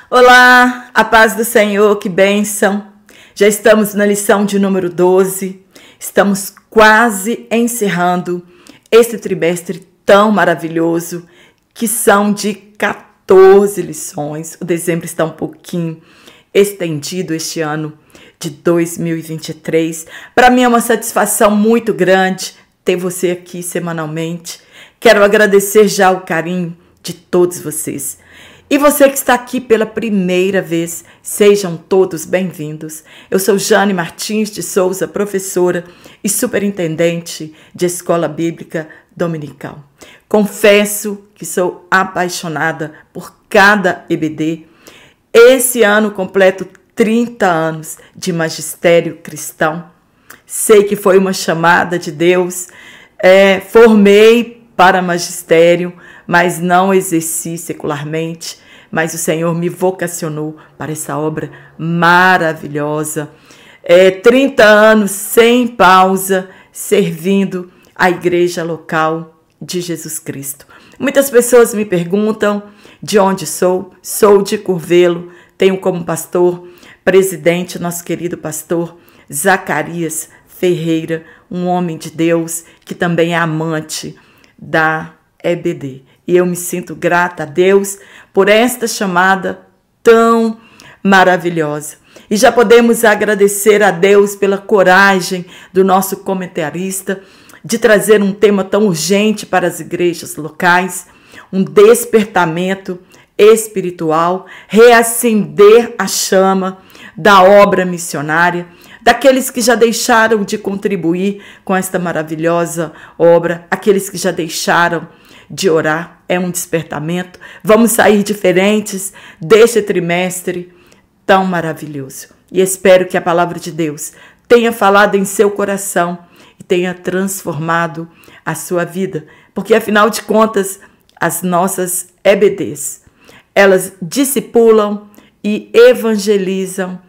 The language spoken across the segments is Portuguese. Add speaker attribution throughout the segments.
Speaker 1: Olá, a paz do Senhor, que bênção! Já estamos na lição de número 12, estamos quase encerrando esse trimestre tão maravilhoso, que são de 14 lições. O dezembro está um pouquinho estendido este ano de 2023. Para mim é uma satisfação muito grande ter você aqui semanalmente. Quero agradecer já o carinho de todos vocês. E você que está aqui pela primeira vez, sejam todos bem-vindos. Eu sou Jane Martins de Souza, professora e superintendente de Escola Bíblica Dominical. Confesso que sou apaixonada por cada EBD. Esse ano completo 30 anos de magistério cristão. Sei que foi uma chamada de Deus. Formei para magistério, mas não exerci secularmente, mas o Senhor me vocacionou para essa obra maravilhosa. 30 anos sem pausa, servindo a igreja local de Jesus Cristo. Muitas pessoas me perguntam de onde sou. Sou de Curvelo, tenho como pastor, presidente, nosso querido pastor Zacarias Ferreira, um homem de Deus que também é amante da EBD. E eu me sinto grata a Deus por esta chamada tão maravilhosa. E já podemos agradecer a Deus pela coragem do nosso comentarista de trazer um tema tão urgente para as igrejas locais, um despertamento espiritual, reacender a chama da obra missionária, daqueles que já deixaram de contribuir com esta maravilhosa obra, aqueles que já deixaram de orar. É um despertamento. Vamos sair diferentes deste trimestre tão maravilhoso. E espero que a palavra de Deus tenha falado em seu coração e tenha transformado a sua vida. Porque, afinal de contas, as nossas EBDs, elas discipulam e evangelizam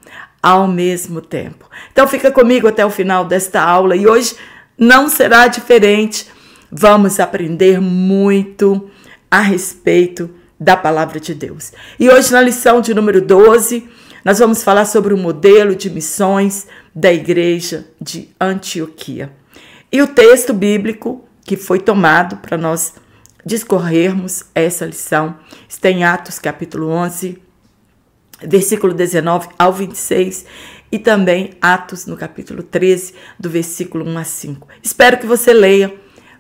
Speaker 1: ao mesmo tempo. Então fica comigo até o final desta aula e hoje não será diferente. Vamos aprender muito a respeito da palavra de Deus. E hoje na lição de número 12, nós vamos falar sobre o modelo de missões da igreja de Antioquia. E o texto bíblico que foi tomado para nós discorrermos essa lição está em Atos capítulo 11, versículo 19 ao 26, e também Atos no capítulo 13, do versículo 1 a 5. Espero que você leia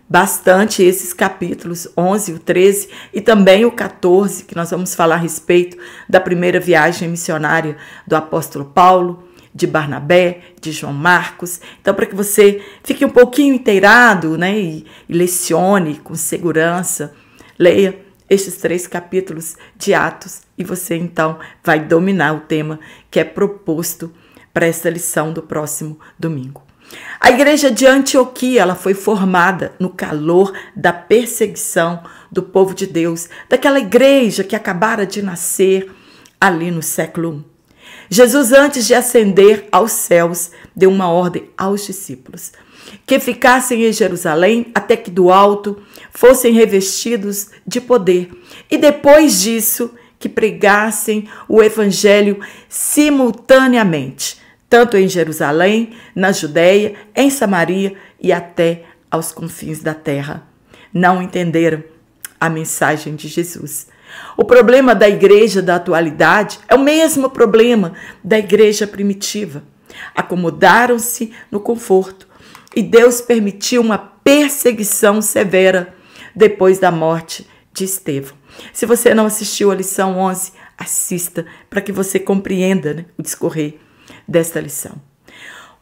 Speaker 1: bastante esses capítulos, 11, o 13 e também o 14, que nós vamos falar a respeito da primeira viagem missionária do apóstolo Paulo, de Barnabé, de João Marcos. Então, para que você fique um pouquinho inteirado, né, e lecione com segurança, leia estes 3 capítulos de Atos e você então vai dominar o tema que é proposto para essa lição do próximo domingo. A igreja de Antioquia, ela foi formada no calor da perseguição do povo de Deus, daquela igreja que acabara de nascer ali no século I. Jesus, antes de ascender aos céus, deu uma ordem aos discípulos que ficassem em Jerusalém até que do alto fossem revestidos de poder. E depois disso, que pregassem o evangelho simultaneamente, tanto em Jerusalém, na Judeia, em Samaria e até aos confins da terra. Não entenderam a mensagem de Jesus. O problema da igreja da atualidade é o mesmo problema da igreja primitiva. Acomodaram-se no conforto e Deus permitiu uma perseguição severa depois da morte de Estevão. Se você não assistiu a lição 11, assista para que você compreenda, né, o discorrer desta lição.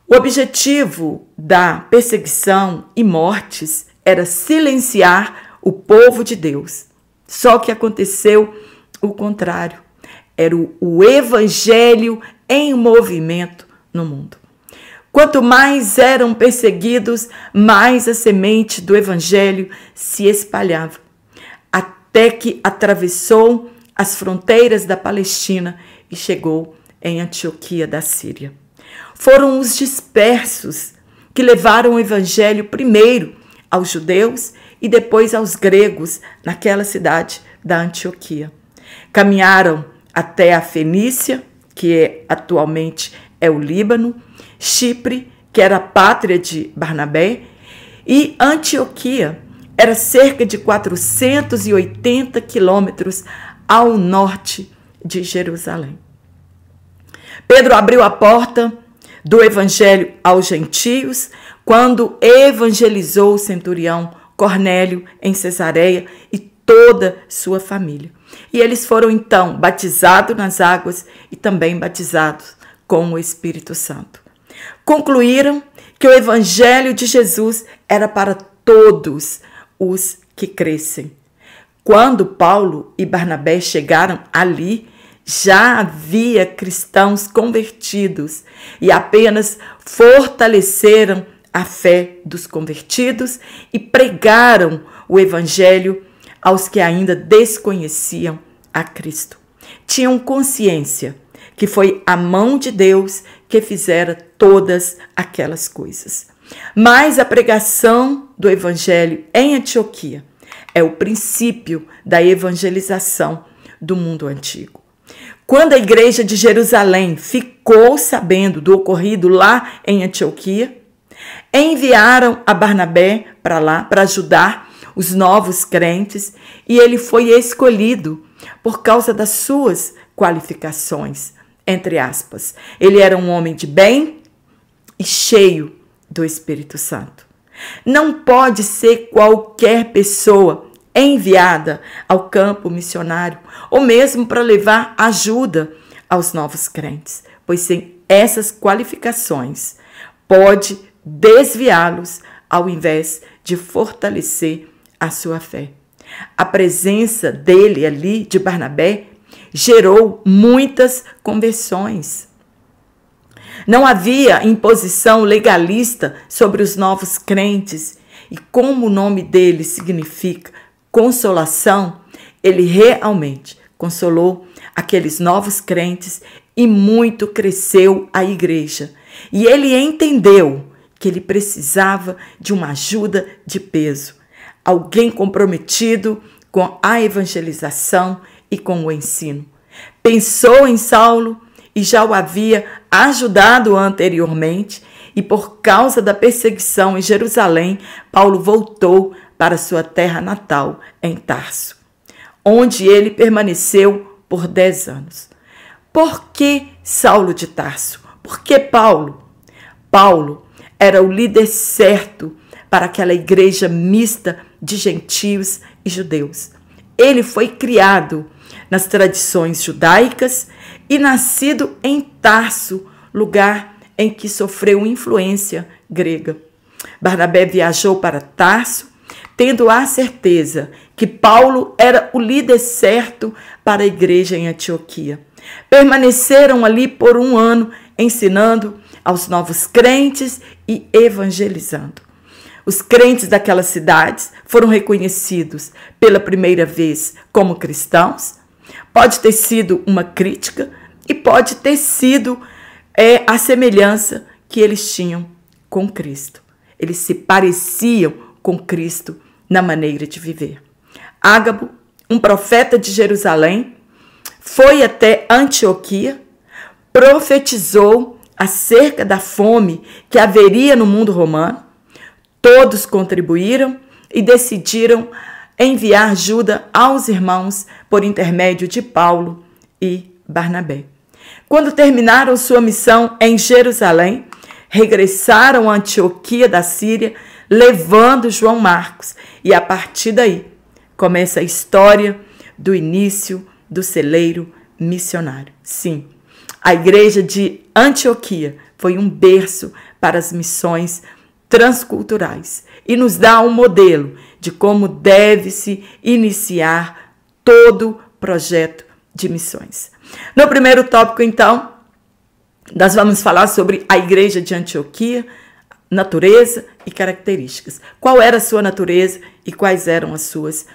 Speaker 1: O objetivo da perseguição e mortes era silenciar o povo de Deus. Só que aconteceu o contrário. Era o evangelho em movimento no mundo. Quanto mais eram perseguidos, mais a semente do evangelho se espalhava, até que atravessou as fronteiras da Palestina e chegou em Antioquia da Síria. Foram os dispersos que levaram o evangelho primeiro aos judeus e depois aos gregos naquela cidade da Antioquia. Caminharam até a Fenícia, que atualmente é o Líbano, Chipre, que era a pátria de Barnabé, e Antioquia era cerca de 480 quilômetros ao norte de Jerusalém. Pedro abriu a porta do evangelho aos gentios quando evangelizou o centurião Cornélio em Cesareia e toda sua família. E eles foram então batizados nas águas e também batizados com o Espírito Santo. Concluíram que o evangelho de Jesus era para todos os que crescem. Quando Paulo e Barnabé chegaram ali, já havia cristãos convertidos e apenas fortaleceram a fé dos convertidos e pregaram o evangelho aos que ainda desconheciam a Cristo. Tinham consciência que foi a mão de Deus que fizera todas aquelas coisas. Mas a pregação do evangelho em Antioquia é o princípio da evangelização do mundo antigo. Quando a igreja de Jerusalém ficou sabendo do ocorrido lá em Antioquia, enviaram a Barnabé para lá para ajudar os novos crentes e ele foi escolhido por causa das suas qualificações, entre aspas. Ele era um homem de bem e cheio do Espírito Santo. Não pode ser qualquer pessoa enviada ao campo missionário ou mesmo para levar ajuda aos novos crentes, pois sem essas qualificações pode desviá-los ao invés de fortalecer a sua fé. A presença dele ali, de Barnabé, gerou muitas conversões. Não havia imposição legalista sobre os novos crentes e como o nome dele significa consolação, ele realmente consolou aqueles novos crentes e muito cresceu a igreja. E ele entendeu que ele precisava de uma ajuda de peso, alguém comprometido com a evangelização e com o ensino. Pensou em Saulo e já o havia ajudado anteriormente, e por causa da perseguição em Jerusalém, Paulo voltou para sua terra natal, em Tarso, onde ele permaneceu por 10 anos. Por que Saulo de Tarso? Por que Paulo? Paulo era o líder certo para aquela igreja mista de gentios e judeus. Ele foi criado nas tradições judaicas e nascido em Tarso, lugar em que sofreu influência grega. Barnabé viajou para Tarso, tendo a certeza que Paulo era o líder certo para a igreja em Antioquia. Permaneceram ali por 1 ano, ensinando aos novos crentes e evangelizando. Os crentes daquelas cidades foram reconhecidos pela primeira vez como cristãos. Pode ter sido uma crítica e pode ter sido a semelhança que eles tinham com Cristo. Eles se pareciam com Cristo na maneira de viver. Ágabo, um profeta de Jerusalém, foi até Antioquia, profetizou acerca da fome que haveria no mundo romano. Todos contribuíram e decidiram enviar ajuda aos irmãos por intermédio de Paulo e Barnabé. Quando terminaram sua missão em Jerusalém, regressaram a Antioquia da Síria, levando João Marcos. E a partir daí, começa a história do início do celeiro missionário. Sim, a igreja de Antioquia foi um berço para as missões transculturais e nos dá um modelo de como deve-se iniciar todo projeto de missões. No primeiro tópico, então, nós vamos falar sobre a igreja de Antioquia, natureza e características. Qual era a sua natureza e quais eram as suas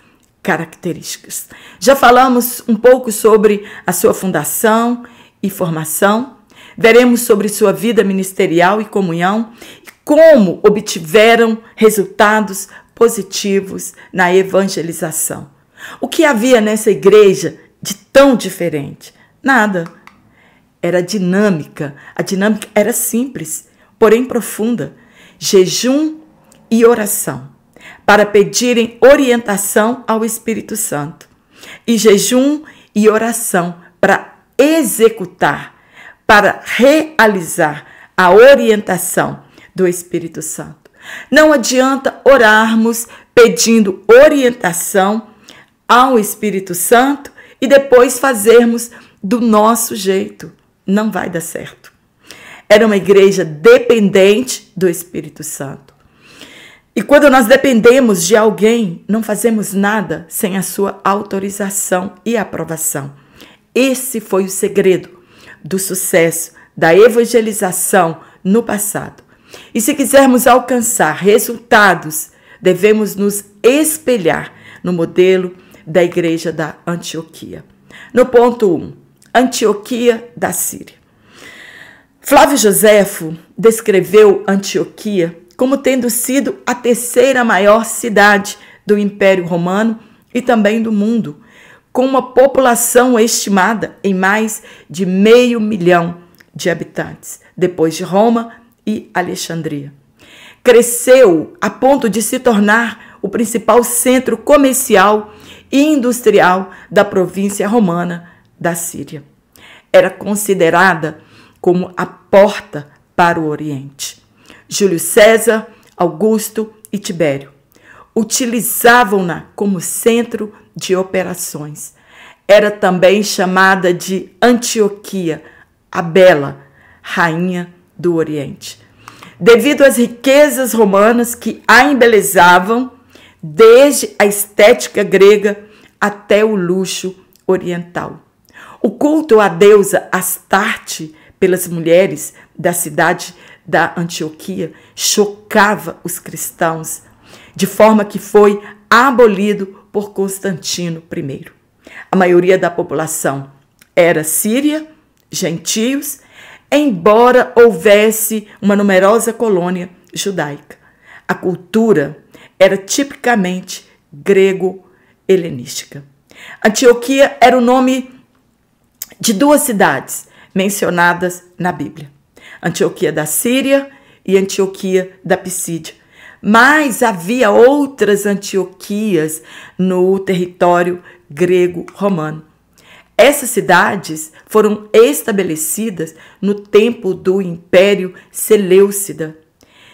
Speaker 1: características? Já falamos um pouco sobre a sua fundação e formação. Veremos sobre sua vida ministerial e comunhão e como obtiveram resultados positivos na evangelização. O que havia nessa igreja de tão diferente? Nada. Era dinâmica. A dinâmica era simples, porém profunda. Jejum e oração, para pedirem orientação ao Espírito Santo. E jejum e oração para executar, para realizar a orientação do Espírito Santo. Não adianta orarmos pedindo orientação ao Espírito Santo e depois fazermos do nosso jeito. Não vai dar certo. Era uma igreja dependente do Espírito Santo. E quando nós dependemos de alguém, não fazemos nada sem a sua autorização e aprovação. Esse foi o segredo do sucesso da evangelização no passado. E se quisermos alcançar resultados, devemos nos espelhar no modelo da igreja da Antioquia. No ponto 1, Antioquia da Síria. Flávio Joséfo descreveu Antioquia como tendo sido a terceira maior cidade do Império Romano e também do mundo, com uma população estimada em mais de 500 mil de habitantes, depois de Roma e Alexandria. Cresceu a ponto de se tornar o principal centro comercial e industrial da província romana da Síria. Era considerada como a porta para o Oriente. Júlio César, Augusto e Tibério utilizavam-na como centro de operações. Era também chamada de Antioquia, a Bela, rainha do Oriente, devido às riquezas romanas que a embelezavam, desde a estética grega até o luxo oriental. O culto à deusa Astarte pelas mulheres da cidade da Antioquia chocava os cristãos, de forma que foi abolido por Constantino I. A maioria da população era síria, gentios, embora houvesse uma numerosa colônia judaica. A cultura era tipicamente grego-helenística. Antioquia era o nome de duas cidades mencionadas na Bíblia: Antioquia da Síria e Antioquia da Pisídia. Mas havia outras Antioquias no território grego-romano. Essas cidades foram estabelecidas no tempo do Império Seleucida.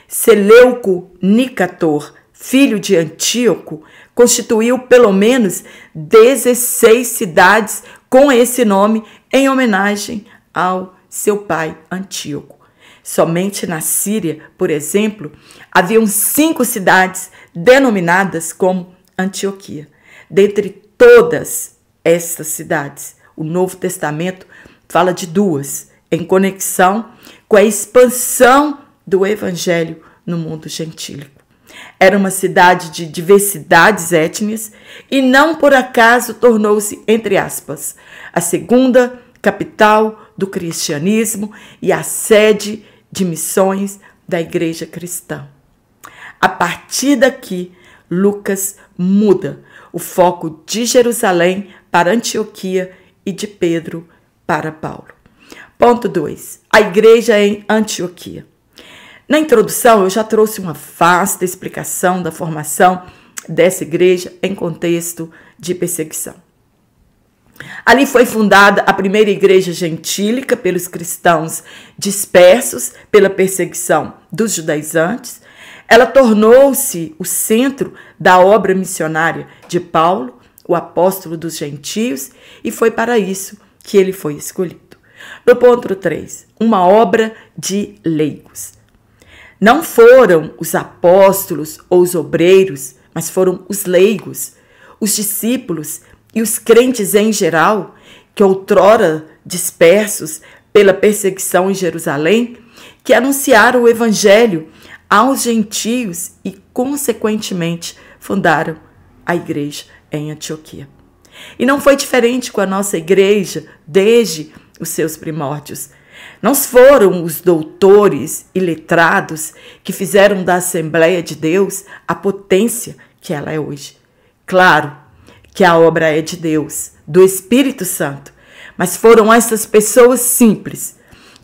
Speaker 1: Seleuco Nicator, filho de Antíoco, constituiu pelo menos 16 cidades com esse nome em homenagem ao seu pai Antíoco. Somente na Síria, por exemplo, haviam 5 cidades denominadas como Antioquia. Dentre todas estas cidades, o Novo Testamento fala de 2, em conexão com a expansão do Evangelho no mundo gentílico. Era uma cidade de diversidades étnicas e não por acaso tornou-se, entre aspas, a segunda capital do cristianismo e a sede de missões da igreja cristã. A partir daqui, Lucas muda o foco de Jerusalém para Antioquia e de Pedro para Paulo. Ponto 2. A igreja em Antioquia. Na introdução, eu já trouxe uma vasta explicação da formação dessa igreja em contexto de perseguição. Ali foi fundada a primeira igreja gentílica pelos cristãos dispersos pela perseguição dos judaizantes. Ela tornou-se o centro da obra missionária de Paulo, o apóstolo dos gentios, e foi para isso que ele foi escolhido. No ponto 3, uma obra de leigos. Não foram os apóstolos ou os obreiros, mas foram os leigos, os discípulos e os crentes em geral, que outrora dispersos pela perseguição em Jerusalém, que anunciaram o evangelho aos gentios e, consequentemente, fundaram a igreja em Antioquia. E não foi diferente com a nossa igreja desde os seus primórdios. Não foram os doutores e letrados que fizeram da Assembleia de Deus a potência que ela é hoje. Claro que a obra é de Deus, do Espírito Santo, Mas foram essas pessoas simples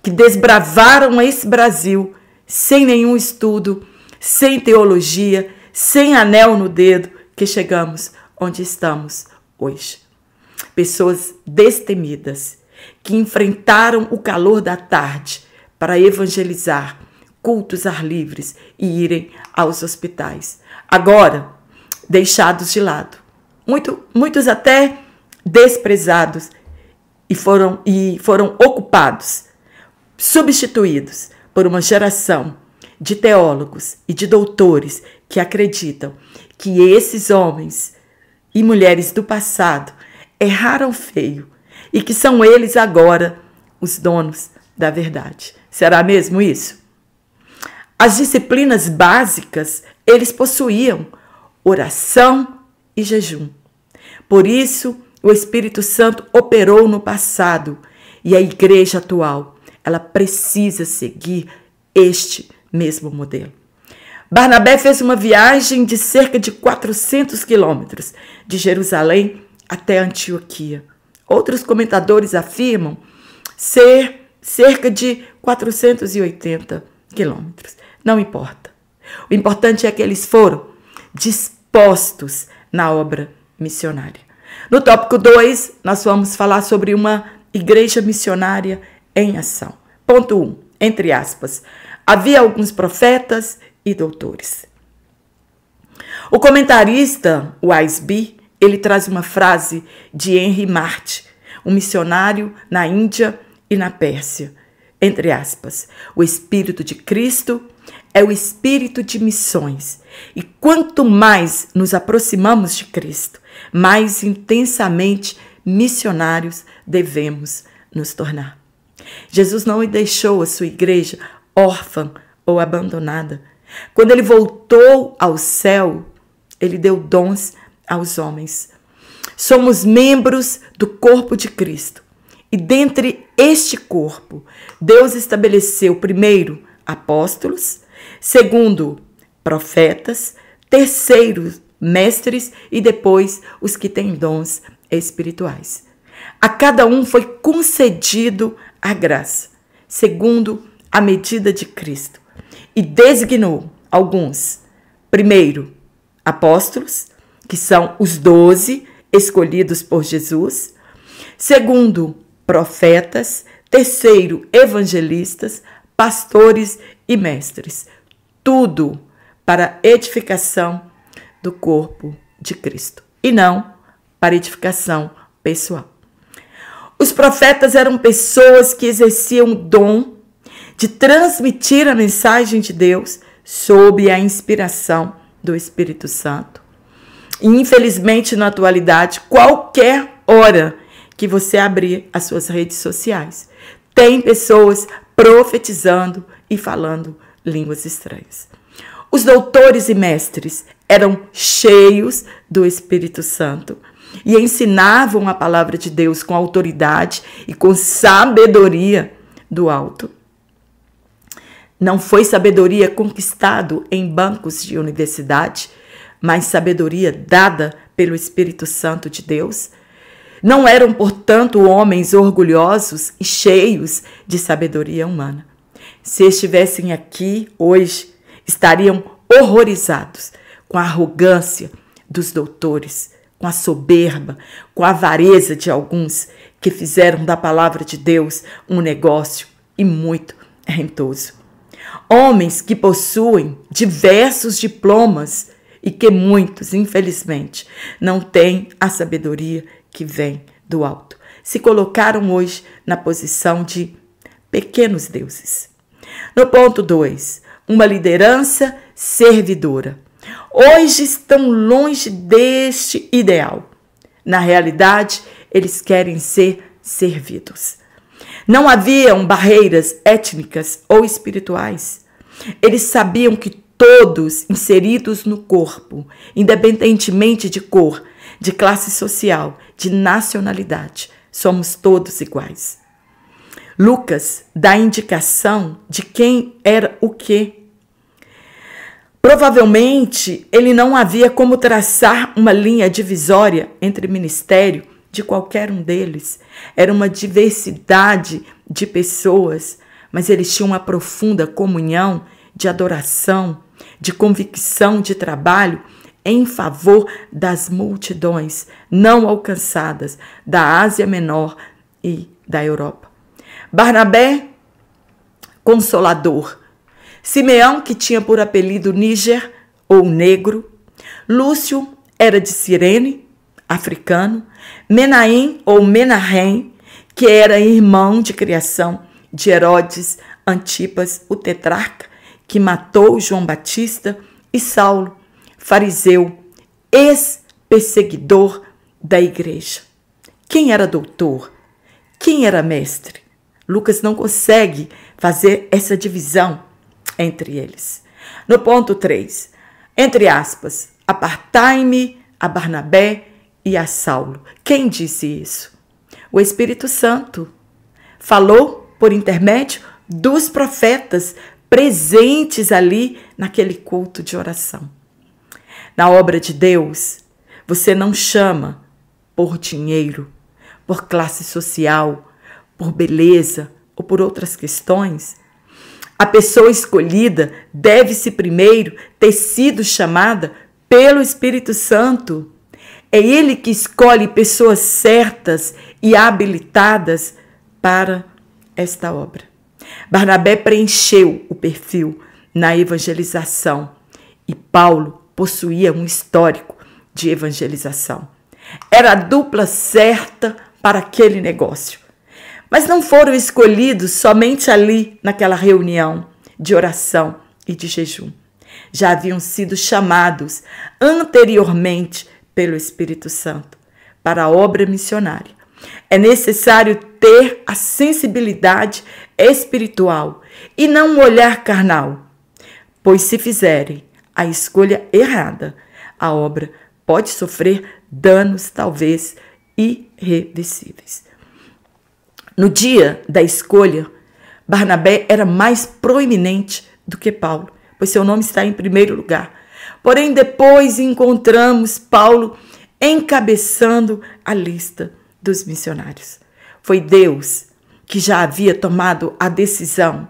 Speaker 1: que desbravaram esse Brasil sem nenhum estudo, sem teologia, sem anel no dedo, que chegamos onde estamos hoje. Pessoas destemidas que enfrentaram o calor da tarde para evangelizar, cultos ar livres e irem aos hospitais. Agora, deixados de lado. Muitos até desprezados e foram ocupados, substituídos por uma geração de teólogos e de doutores que acreditam que esses homens e mulheres do passado erraram feio e que são eles agora os donos da verdade. Será mesmo isso? As disciplinas básicas eles possuíam: oração e jejum. Por isso, o Espírito Santo operou no passado e a igreja atual, ela precisa seguir este mesmo modelo. Barnabé fez uma viagem de cerca de 400 quilômetros de Jerusalém até Antioquia. Outros comentadores afirmam ser cerca de 480 quilômetros. Não importa. O importante é que eles foram dispostos na obra missionária. No tópico 2, nós vamos falar sobre uma igreja missionária em ação. Ponto 1, entre aspas, havia alguns profetas e doutores. O comentarista Weisby, ele traz uma frase de Henry Martyn, um missionário na Índia e na Pérsia. Entre aspas, o Espírito de Cristo é o espírito de missões. E quanto mais nos aproximamos de Cristo, mais intensamente missionários devemos nos tornar. Jesus não deixou a sua igreja órfã ou abandonada. Quando ele voltou ao céu, ele deu dons aos homens. Somos membros do corpo de Cristo. E dentre este corpo, Deus estabeleceu primeiro apóstolos, segundo profetas, terceiro mestres e depois os que têm dons espirituais. A cada um foi concedido a graça, segundo a medida de Cristo, e designou alguns, primeiro, apóstolos, que são os 12 escolhidos por Jesus, segundo, profetas, terceiro, evangelistas, pastores e mestres, tudo para edificação do corpo de Cristo e não para edificação pessoal. Os profetas eram pessoas que exerciam o dom de transmitir a mensagem de Deus sob a inspiração do Espírito Santo. E, infelizmente, na atualidade, qualquer hora que você abrir as suas redes sociais, tem pessoas profetizando e falando línguas estranhas. Os doutores e mestres eram cheios do Espírito Santo e ensinavam a palavra de Deus com autoridade e com sabedoria do alto. Não foi sabedoria conquistado em bancos de universidade, mas sabedoria dada pelo Espírito Santo de Deus. Não eram, portanto, homens orgulhosos e cheios de sabedoria humana. Se estivessem aqui hoje, estariam horrorizados com a arrogância dos doutores, com a soberba, com a avareza de alguns que fizeram da palavra de Deus um negócio e muito rentoso. Homens que possuem diversos diplomas e que muitos, infelizmente, não têm a sabedoria que vem do alto. Se colocaram hoje na posição de pequenos deuses. No ponto 2, uma liderança servidora. Hoje estão longe deste ideal. Na realidade, eles querem ser servidos. Não haviam barreiras étnicas ou espirituais. Eles sabiam que todos inseridos no corpo, independentemente de cor, de classe social, de nacionalidade, somos todos iguais. Lucas dá indicação de quem era o quê. Provavelmente, ele não havia como traçar uma linha divisória entre ministério de qualquer um deles, Era uma diversidade de pessoas, mas eles tinham uma profunda comunhão de adoração, de convicção de trabalho em favor das multidões não alcançadas da Ásia Menor e da Europa. Barnabé, consolador. Simeão, que tinha por apelido Níger ou Negro. Lúcio era de Cirene, africano. Menahem ou Menahem, que era irmão de criação de Herodes Antipas, o tetrarca, que matou João Batista. E Saulo, fariseu, ex-perseguidor da igreja. Quem era doutor? Quem era mestre? Lucas não consegue fazer essa divisão entre eles. No ponto 3, entre aspas, apartai-me a Barnabé e a Saulo. Quem disse isso? O Espírito Santo falou por intermédio dos profetas presentes ali naquele culto de oração. Na obra de Deus, você não chama por dinheiro, por classe social, por beleza ou por outras questões. A pessoa escolhida deve-se primeiro ter sido chamada pelo Espírito Santo. É Ele que escolhe pessoas certas e habilitadas para esta obra. Barnabé preencheu o perfil na evangelização e Paulo possuía um histórico de evangelização. Era a dupla certa para aquele negócio. Mas não foram escolhidos somente ali naquela reunião de oração e de jejum. Já haviam sido chamados anteriormente pelo Espírito Santo para a obra missionária. É necessário ter a sensibilidade espiritual e não um olhar carnal, pois se fizerem a escolha errada, a obra pode sofrer danos talvez irreversíveis. No dia da escolha, Barnabé era mais proeminente do que Paulo, pois seu nome está em primeiro lugar. Porém, depois encontramos Paulo encabeçando a lista dos missionários. Foi Deus que já havia tomado a decisão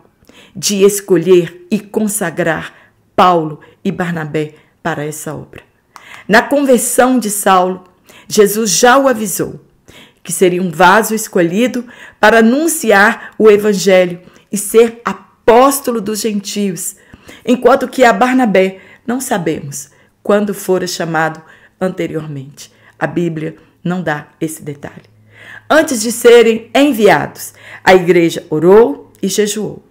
Speaker 1: de escolher e consagrar Paulo e Barnabé para essa obra. Na conversão de Saulo, Jesus já o avisou que seria um vaso escolhido para anunciar o evangelho e ser apóstolo dos gentios, enquanto que a Barnabé não sabemos quando fora chamado anteriormente. A Bíblia não dá esse detalhe. Antes de serem enviados, a igreja orou e jejuou.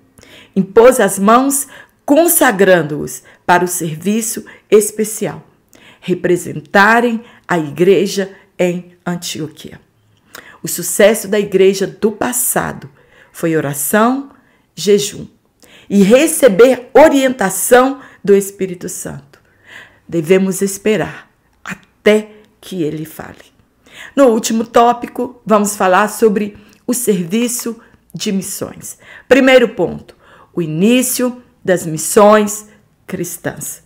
Speaker 1: Impôs as mãos, consagrando-os para o serviço especial, representarem a igreja em Antioquia. O sucesso da igreja do passado foi oração, jejum e receber orientação do Espírito Santo. Devemos esperar até que ele fale. No último tópico, vamos falar sobre o serviço de missões. Primeiro ponto, o início das missões cristãs.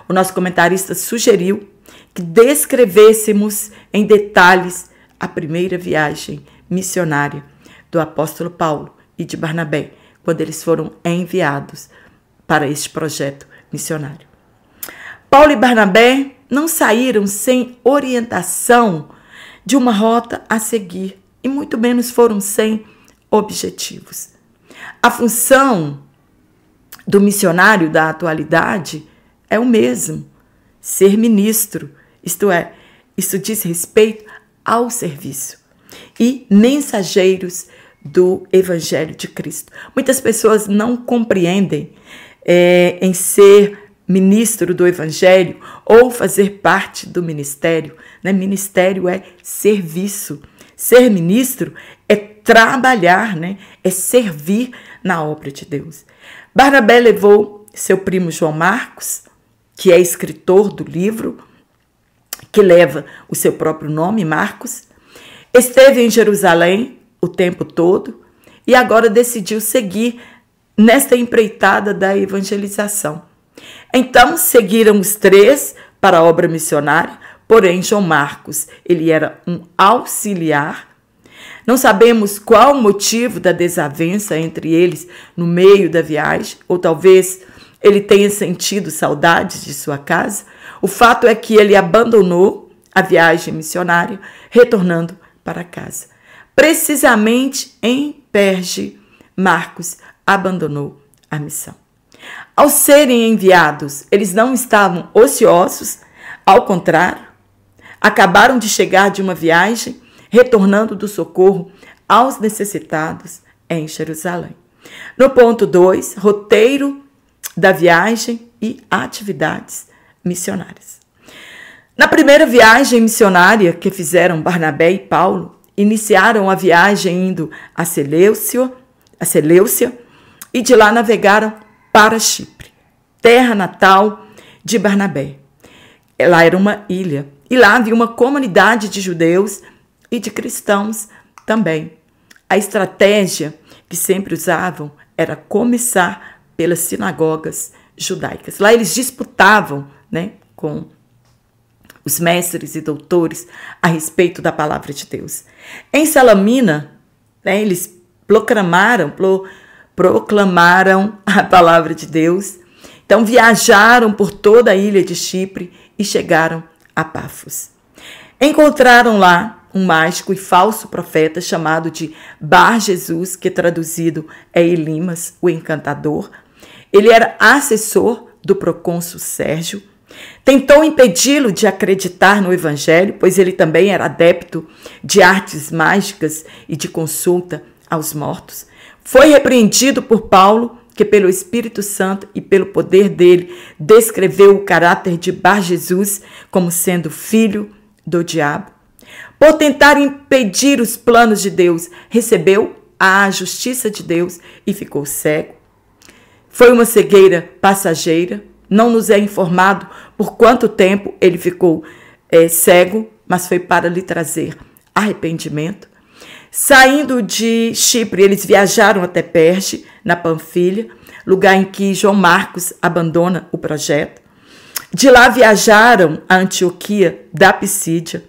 Speaker 1: O nosso comentarista sugeriu que descrevêssemos em detalhes a primeira viagem missionária do apóstolo Paulo e de Barnabé, quando eles foram enviados para este projeto missionário. Paulo e Barnabé não saíram sem orientação de uma rota a seguir e muito menos foram sem objetivos. A função do missionário da atualidade é o mesmo, ser ministro, isto é, isso diz respeito ao serviço e mensageiros do Evangelho de Cristo. Muitas pessoas não compreendem em ser ministro do Evangelho ou fazer parte do ministério. Né? Ministério é serviço. Ser ministro é trabalhar, né? É servir na obra de Deus. Barnabé levou seu primo João Marcos, que é escritor do livro, que leva o seu próprio nome, Marcos, esteve em Jerusalém o tempo todo e agora decidiu seguir nesta empreitada da evangelização. Então, seguiram os três para a obra missionária, porém, João Marcos, ele era um auxiliar Não sabemos qual o motivo da desavença entre eles no meio da viagem, ou talvez ele tenha sentido saudades de sua casa. O fato é que ele abandonou a viagem missionária, retornando para casa. Precisamente em Perge, Marcos abandonou a missão. Ao serem enviados, eles não estavam ociosos, ao contrário, acabaram de chegar de uma viagem, retornando do socorro aos necessitados em Jerusalém. No ponto 2, roteiro da viagem e atividades missionárias. Na primeira viagem missionária que fizeram Barnabé e Paulo, iniciaram a viagem indo a Seleucia e de lá navegaram para Chipre, terra natal de Barnabé. Lá era uma ilha e lá havia uma comunidade de judeus e de cristãos também. A estratégia que sempre usavam era começar pelas sinagogas judaicas. Lá eles disputavam, com os mestres e doutores a respeito da palavra de Deus. Em Salamina, eles proclamaram a palavra de Deus. Então viajaram por toda a ilha de Chipre e chegaram a Pafos. Encontraram lá um mágico e falso profeta chamado de Bar Jesus, que traduzido é Elimas, o encantador. Ele era assessor do procônsul Sérgio. Tentou impedi-lo de acreditar no evangelho, pois ele também era adepto de artes mágicas e de consulta aos mortos. Foi repreendido por Paulo, que pelo Espírito Santo e pelo poder dele descreveu o caráter de Bar Jesus como sendo filho do diabo. Por tentar impedir os planos de Deus, recebeu a justiça de Deus e ficou cego. Foi uma cegueira passageira. Não nos é informado por quanto tempo ele ficou cego, mas foi para lhe trazer arrependimento. Saindo de Chipre, eles viajaram até Perge, na Panfilha, lugar em que João Marcos abandona o projeto. De lá viajaram a Antioquia da Pisídia.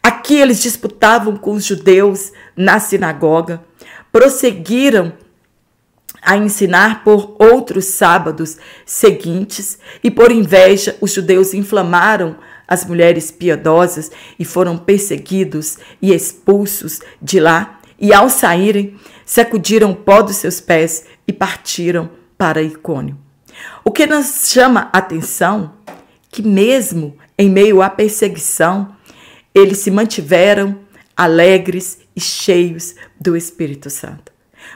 Speaker 1: Aqui eles disputavam com os judeus na sinagoga, prosseguiram a ensinar por outros sábados seguintes e por inveja os judeus inflamaram as mulheres piedosas e foram perseguidos e expulsos de lá e ao saírem sacudiram o pó dos seus pés e partiram para Icônio. O que nos chama a atenção que mesmo em meio à perseguição eles se mantiveram alegres e cheios do Espírito Santo.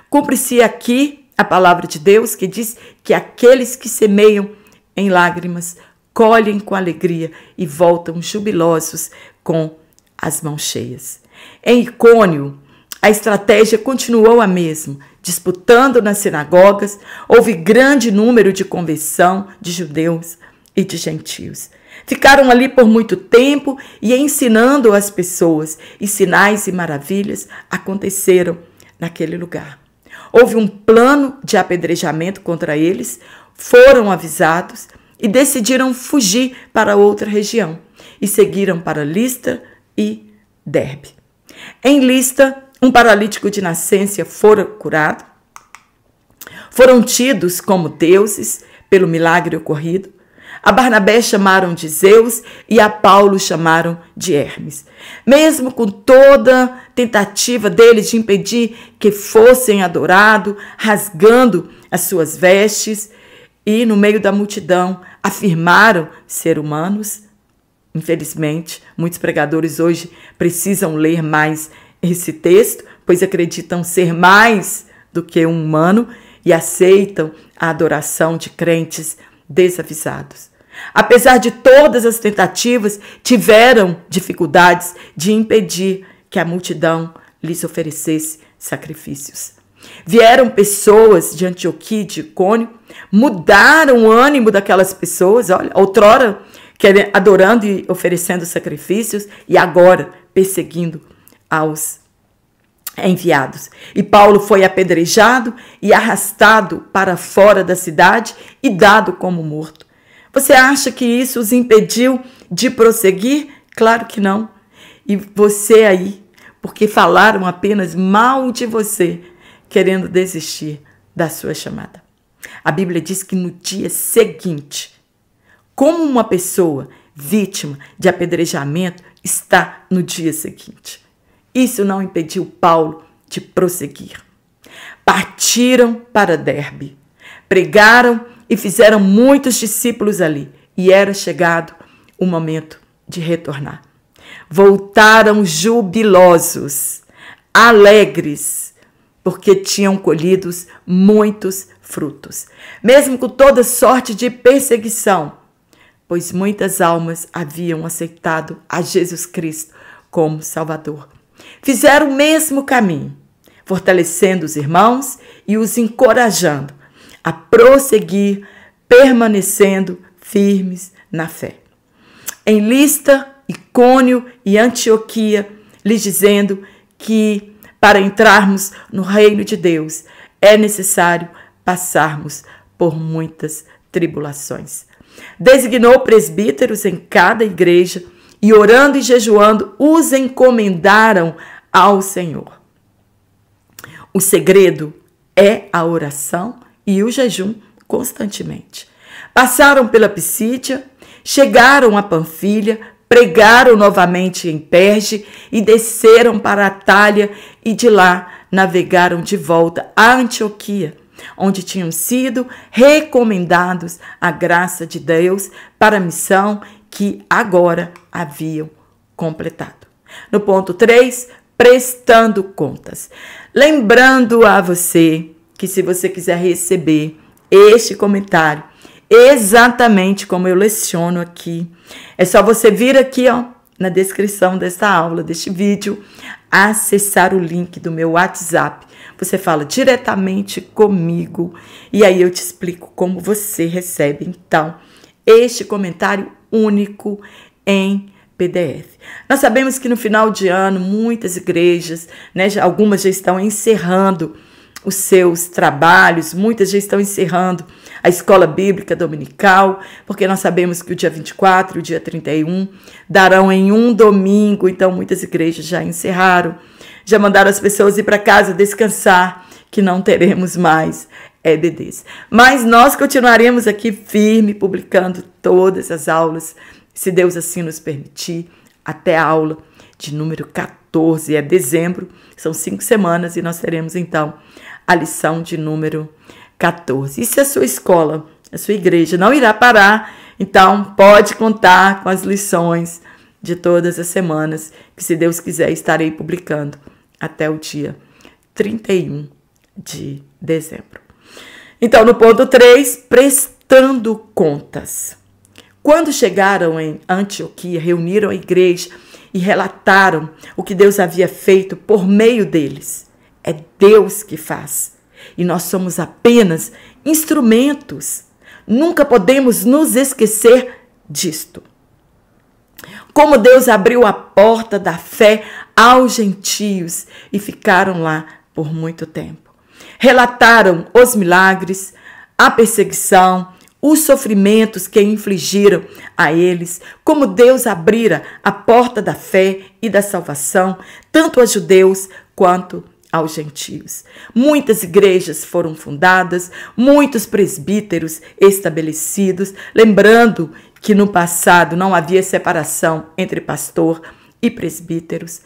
Speaker 1: Cumpre-se aqui a palavra de Deus que diz que aqueles que semeiam em lágrimas colhem com alegria e voltam jubilosos com as mãos cheias. Em Icônio, a estratégia continuou a mesma, disputando nas sinagogas, houve grande número de conversão de judeus e de gentios. Ficaram ali por muito tempo e ensinando as pessoas, e sinais e maravilhas aconteceram naquele lugar. Houve um plano de apedrejamento contra eles, foram avisados e decidiram fugir para outra região e seguiram para Listra e Derbe. Em Listra, um paralítico de nascença fora curado. Foram tidos como deuses pelo milagre ocorrido. A Barnabé chamaram de Zeus e a Paulo chamaram de Hermes. Mesmo com toda tentativa deles de impedir que fossem adorados, rasgando as suas vestes e no meio da multidão afirmaram ser humanos. Infelizmente, muitos pregadores hoje precisam ler mais esse texto, pois acreditam ser mais do que um humano e aceitam a adoração de crentes desavisados. Apesar de todas as tentativas, tiveram dificuldades de impedir que a multidão lhes oferecesse sacrifícios. Vieram pessoas de Antioquia e de Icônio, mudaram o ânimo daquelas pessoas, olha, outrora adorando e oferecendo sacrifícios, e agora perseguindo aos enviados. E Paulo foi apedrejado e arrastado para fora da cidade e dado como morto. Você acha que isso os impediu de prosseguir? Claro que não. E você aí porque falaram apenas mal de você, querendo desistir da sua chamada. A Bíblia diz que no dia seguinte, como uma pessoa vítima de apedrejamento está no dia seguinte. Isso não impediu Paulo de prosseguir. Partiram para Derbe, pregaram e fizeram muitos discípulos ali, e era chegado o momento de retornar. Voltaram jubilosos, alegres, porque tinham colhido muitos frutos, mesmo com toda sorte de perseguição, pois muitas almas haviam aceitado a Jesus Cristo como Salvador. Fizeram o mesmo caminho, fortalecendo os irmãos e os encorajando a prosseguir, permanecendo firmes na fé. Em Listra, Icônio e Antioquia, lhes dizendo que para entrarmos no reino de Deus é necessário passarmos por muitas tribulações. Designou presbíteros em cada igreja e, orando e jejuando, os encomendaram ao Senhor. O segredo é a oração e o jejum constantemente. Passaram pela Pisídia, chegaram a Panfilha, pregaram novamente em Perge e desceram para Atália e de lá navegaram de volta a Antioquia, onde tinham sido recomendados a graça de Deus para a missão que agora haviam completado. No ponto 3, prestando contas. Lembrando a você que se você quiser receber este comentário, exatamente como eu leciono aqui, é só você vir aqui, ó, na descrição desta aula, deste vídeo, acessar o link do meu WhatsApp. Você fala diretamente comigo e aí eu te explico como você recebe, então, este comentário único em PDF. Nós sabemos que no final de ano, muitas igrejas, né, algumas já estão encerrando os seus trabalhos, muitas já estão encerrando a escola bíblica dominical, porque nós sabemos que o dia 24 e o dia 31 darão em um domingo, então muitas igrejas já encerraram, já mandaram as pessoas ir para casa descansar, que não teremos mais EBDs. Mas nós continuaremos aqui firme, publicando todas as aulas, se Deus assim nos permitir, até a aula de número 14, é dezembro, são 5 semanas, e nós teremos então a lição de número 14. E se a sua escola, a sua igreja não irá parar, então pode contar com as lições de todas as semanas, que se Deus quiser estarei publicando até o dia 31 de dezembro. Então, no ponto 3, prestando contas. Quando chegaram em Antioquia, reuniram a igreja e relataram o que Deus havia feito por meio deles. É Deus que faz e nós somos apenas instrumentos. Nunca podemos nos esquecer disto. Como Deus abriu a porta da fé aos gentios e ficaram lá por muito tempo. Relataram os milagres, a perseguição, os sofrimentos que infligiram a eles, como Deus abrira a porta da fé e da salvação, tanto a judeus quanto aos gentios. Muitas igrejas foram fundadas, muitos presbíteros estabelecidos, lembrando que no passado não havia separação entre pastor e presbíteros.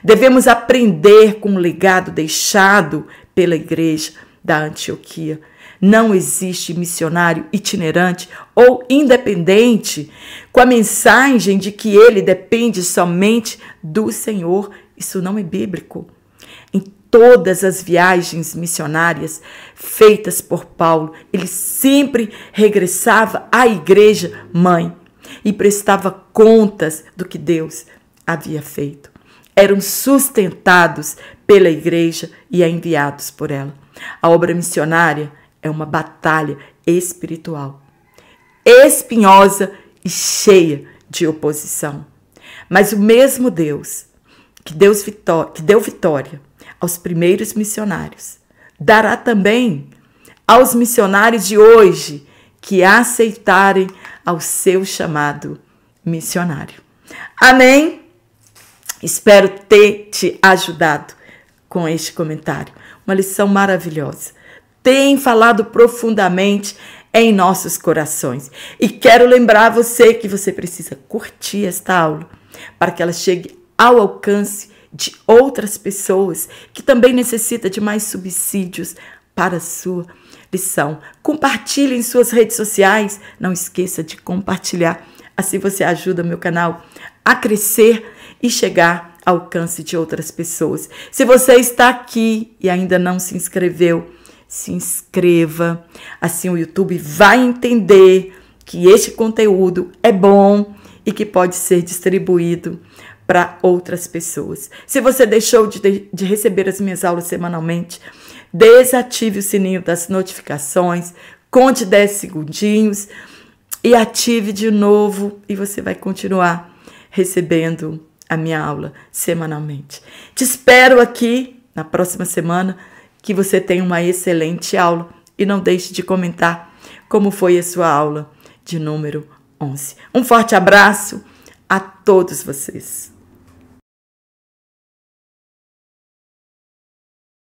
Speaker 1: Devemos aprender com o legado deixado pela igreja da Antioquia. Não existe missionário itinerante ou independente com a mensagem de que ele depende somente do Senhor. Isso não é bíblico. Em todas as viagens missionárias feitas por Paulo, ele sempre regressava à igreja mãe e prestava contas do que Deus havia feito. Eram sustentados pela igreja e enviados por ela. A obra missionária é uma batalha espiritual, espinhosa e cheia de oposição. Mas o mesmo Deus que deu vitória aos primeiros missionários, dará também aos missionários de hoje que aceitarem ao seu chamado missionário. Amém? Espero ter te ajudado com este comentário. Uma lição maravilhosa. Tem falado profundamente em nossos corações. E quero lembrar você que você precisa curtir esta aula para que ela chegue ao alcance de outras pessoas que também necessitam de mais subsídios para a sua lição. Compartilhe em suas redes sociais. Não esqueça de compartilhar. Assim você ajuda meu canal a crescer e chegar ao alcance de outras pessoas. Se você está aqui e ainda não se inscreveu, se inscreva. Assim o YouTube vai entender que este conteúdo é bom e que pode ser distribuído para outras pessoas. Se você deixou de receber as minhas aulas semanalmente, desative o sininho das notificações, conte 10 segundinhos e ative de novo e você vai continuar recebendo a minha aula semanalmente. Te espero aqui na próxima semana, que você tenha uma excelente aula e não deixe de comentar como foi a sua aula de número 11. Um forte abraço a todos vocês.